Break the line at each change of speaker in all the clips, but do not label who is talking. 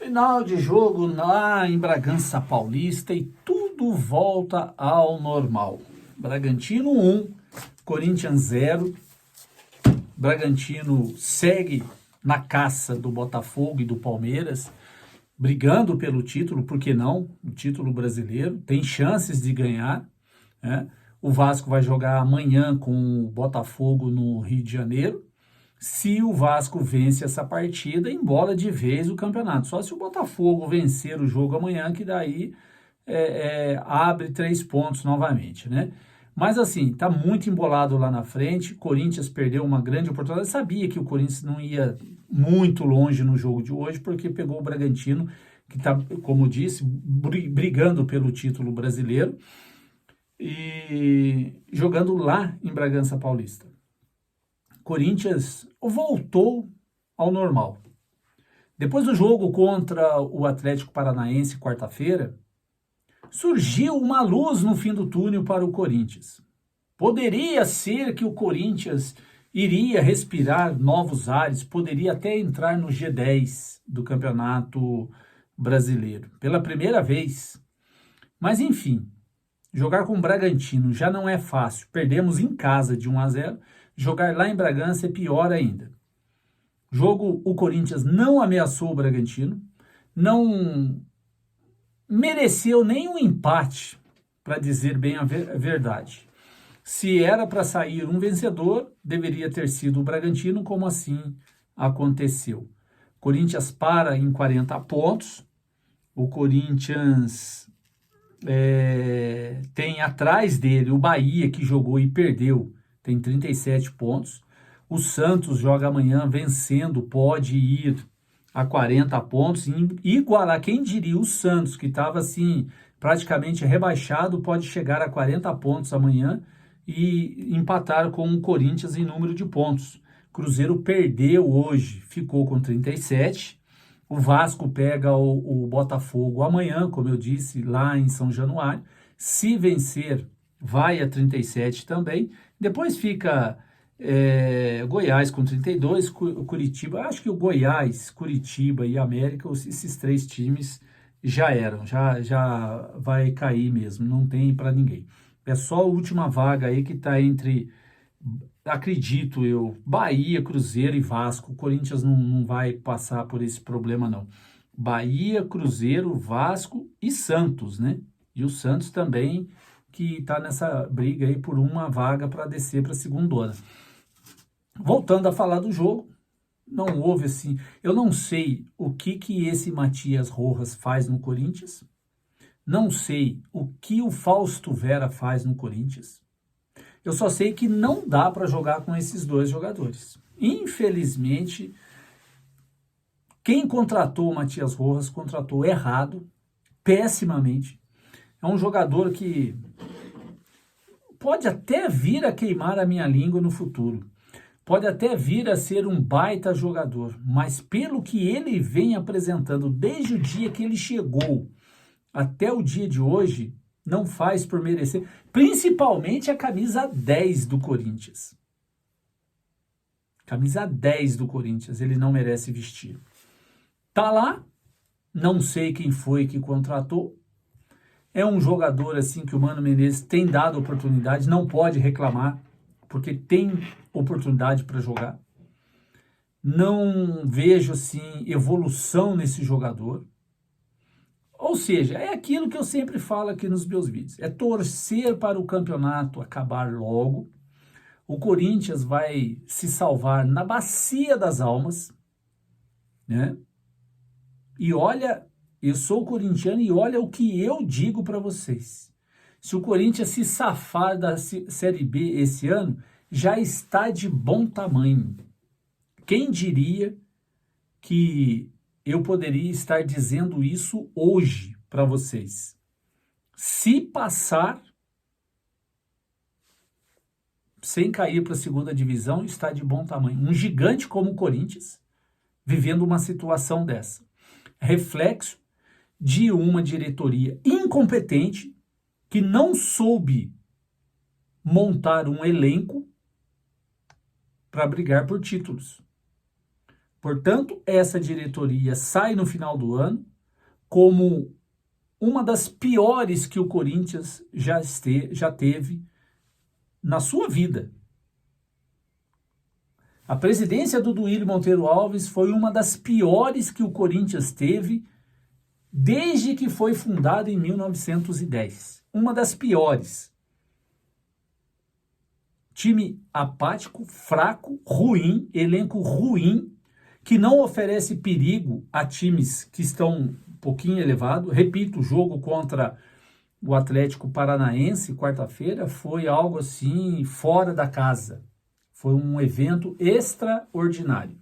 Final de jogo lá em Bragança Paulista e tudo volta ao normal. Bragantino 1, Corinthians 0. Bragantino segue na caça do Botafogo e do Palmeiras, brigando pelo título, por que não? O título brasileiro, tem chances de ganhar, né? O Vasco vai jogar amanhã com o Botafogo no Rio de Janeiro. Se o Vasco vence essa partida, embola de vez o campeonato. Só se o Botafogo vencer o jogo amanhã, que daí abre 3 pontos novamente, né? Mas assim, tá muito embolado lá na frente. Corinthians perdeu uma grande oportunidade. Eu sabia que o Corinthians não ia muito longe no jogo de hoje, porque pegou o Bragantino, que tá, como eu disse, brigando pelo título brasileiro e jogando lá em Bragança Paulista. Corinthians voltou ao normal. Depois do jogo contra o Atlético Paranaense, quarta-feira, surgiu uma luz no fim do túnel para o Corinthians. Poderia ser que o Corinthians iria respirar novos ares, poderia até entrar no G10 do Campeonato Brasileiro, pela primeira vez. Mas enfim, jogar com o Bragantino já não é fácil. Perdemos em casa de 1-0. Jogar lá em Bragança é pior ainda. Jogo, o Corinthians não ameaçou o Bragantino, não mereceu nem um empate, para dizer bem a verdade. Se era para sair um vencedor, deveria ter sido o Bragantino, como assim aconteceu. Corinthians para em 40 pontos, o Corinthians tem atrás dele o Bahia, que jogou e perdeu, tem 37 pontos. O Santos joga amanhã vencendo, pode ir a 40 pontos, igualar, quem diria, o Santos, que estava assim, praticamente rebaixado, pode chegar a 40 pontos amanhã e empatar com o Corinthians em número de pontos. Cruzeiro perdeu hoje, ficou com 37. O Vasco pega o Botafogo amanhã, como eu disse, lá em São Januário. Se vencer, vai a 37 também. Depois fica Goiás com 32, Curitiba. Acho que o Goiás, Curitiba e América, esses 3 times já eram, já vai cair mesmo, não tem para ninguém. É só a última vaga aí que está entre, acredito eu, Bahia, Cruzeiro e Vasco. O Corinthians não vai passar por esse problema, não. Bahia, Cruzeiro, Vasco e Santos, né? E o Santos também, que está nessa briga aí por uma vaga para descer para a segundona. Voltando a falar do jogo, não houve assim... Eu não sei o que esse Matias Rojas faz no Corinthians. Não sei o que o Fausto Vera faz no Corinthians. Eu só sei que não dá para jogar com esses 2 jogadores. Infelizmente, quem contratou o Matias Rojas contratou errado, pessimamente. É um jogador que pode até vir a queimar a minha língua no futuro. Pode até vir a ser um baita jogador, mas pelo que ele vem apresentando desde o dia que ele chegou até o dia de hoje, não faz por merecer, principalmente a camisa 10 do Corinthians. Camisa 10 do Corinthians, ele não merece vestir. Tá lá, não sei quem foi que contratou. É um jogador assim que o Mano Menezes tem dado oportunidade, não pode reclamar, porque tem oportunidade para jogar. Não vejo assim evolução nesse jogador. Ou seja, é aquilo que eu sempre falo aqui nos meus vídeos. É torcer para o campeonato acabar logo. O Corinthians vai se salvar na bacia das almas, né? E olha, eu sou corintiano e olha o que eu digo para vocês. Se o Corinthians se safar da Série B esse ano, já está de bom tamanho. Quem diria que eu poderia estar dizendo isso hoje para vocês? Se passar sem cair para a segunda divisão, está de bom tamanho. Um gigante como o Corinthians, vivendo uma situação dessa. Reflexo de uma diretoria incompetente que não soube montar um elenco para brigar por títulos. Portanto, essa diretoria sai no final do ano como uma das piores que o Corinthians já teve na sua vida. A presidência do Duílio Monteiro Alves foi uma das piores que o Corinthians teve desde que foi fundado em 1910. Uma das piores. Time apático, fraco, ruim, elenco ruim, que não oferece perigo a times que estão um pouquinho elevados. Repito, o jogo contra o Atlético Paranaense, quarta-feira, foi algo assim fora da casa. Foi um evento extraordinário.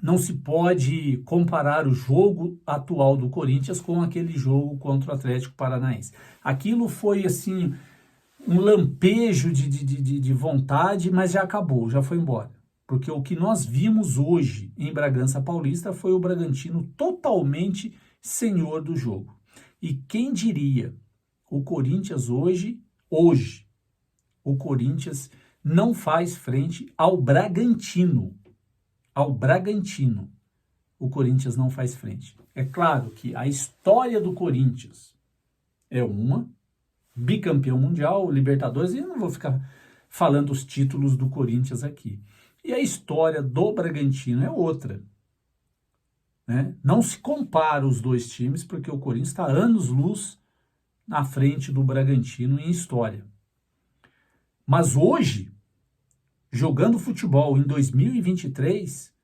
Não se pode comparar o jogo atual do Corinthians com aquele jogo contra o Atlético Paranaense. Aquilo foi assim um lampejo de vontade, mas já acabou, já foi embora. Porque o que nós vimos hoje em Bragança Paulista foi o Bragantino totalmente senhor do jogo. E quem diria, o Corinthians hoje, o Corinthians não faz frente ao Bragantino. Ao Bragantino, o Corinthians não faz frente. É claro que a história do Corinthians é uma, bicampeão mundial, Libertadores, e eu não vou ficar falando os títulos do Corinthians aqui. E a história do Bragantino é outra. Né? Não se compara os dois times, porque o Corinthians está anos-luz na frente do Bragantino em história. Mas hoje, jogando futebol em 2023,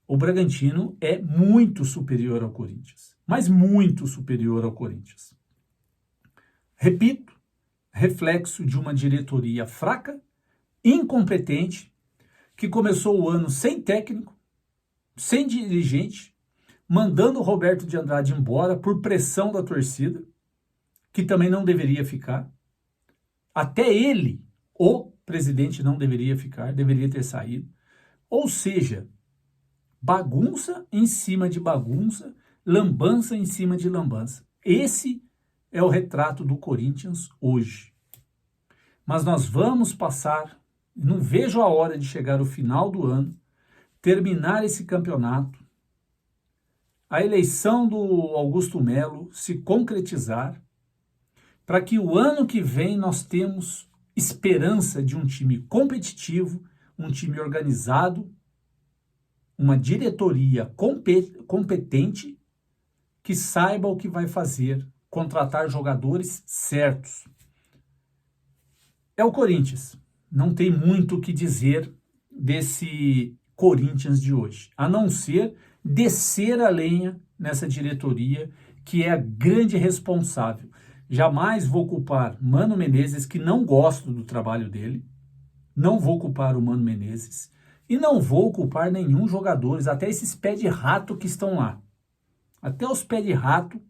o Bragantino é muito superior ao Corinthians. Mas muito superior ao Corinthians. Repito, reflexo de uma diretoria fraca, incompetente, que começou o ano sem técnico, sem dirigente, mandando o Roberto de Andrade embora por pressão da torcida, que também não deveria ficar. Até ele, o presidente, não deveria ficar, deveria ter saído. Ou seja, bagunça em cima de bagunça, lambança em cima de lambança. Esse é o retrato do Corinthians hoje. Mas nós vamos passar, não vejo a hora de chegar o final do ano, terminar esse campeonato, a eleição do Augusto Melo se concretizar, para que o ano que vem nós temos esperança de um time competitivo, um time organizado, uma diretoria competente que saiba o que vai fazer, contratar jogadores certos. É o Corinthians. Não tem muito o que dizer desse Corinthians de hoje, a não ser descer a lenha nessa diretoria que é a grande responsável. Jamais vou culpar Mano Menezes, que não gosto do trabalho dele, não vou culpar o Mano Menezes e não vou culpar nenhum jogadores, até esses pé de rato que estão lá. Até os pé de rato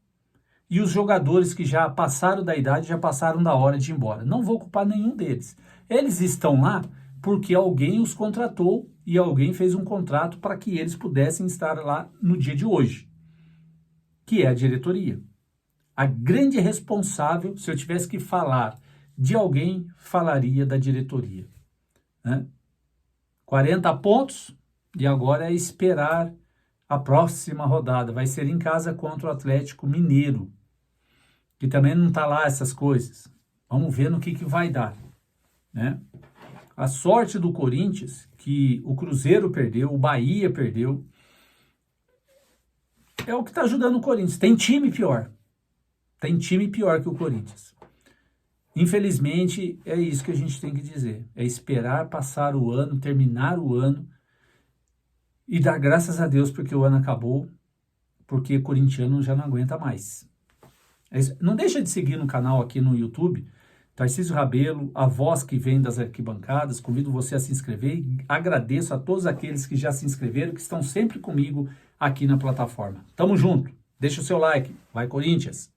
e os jogadores que já passaram da idade, já passaram da hora de ir embora. Não vou culpar nenhum deles. Eles estão lá porque alguém os contratou e alguém fez um contrato para que eles pudessem estar lá no dia de hoje, que é a diretoria. A grande responsável, se eu tivesse que falar de alguém, falaria da diretoria. Né? 40 pontos e agora é esperar a próxima rodada. Vai ser em casa contra o Atlético Mineiro, que também não está lá essas coisas. Vamos ver no que vai dar. Né? A sorte do Corinthians, que o Cruzeiro perdeu, o Bahia perdeu, é o que está ajudando o Corinthians. Tem time pior. Tem time pior que o Corinthians. Infelizmente, é isso que a gente tem que dizer. É esperar passar o ano, terminar o ano e dar graças a Deus porque o ano acabou, porque o corintiano já não aguenta mais. Não deixa de seguir no canal aqui no YouTube, Tarcísio Rabelo, a voz que vem das arquibancadas. Convido você a se inscrever e agradeço a todos aqueles que já se inscreveram, que estão sempre comigo aqui na plataforma. Tamo junto. Deixa o seu like. Vai, Corinthians!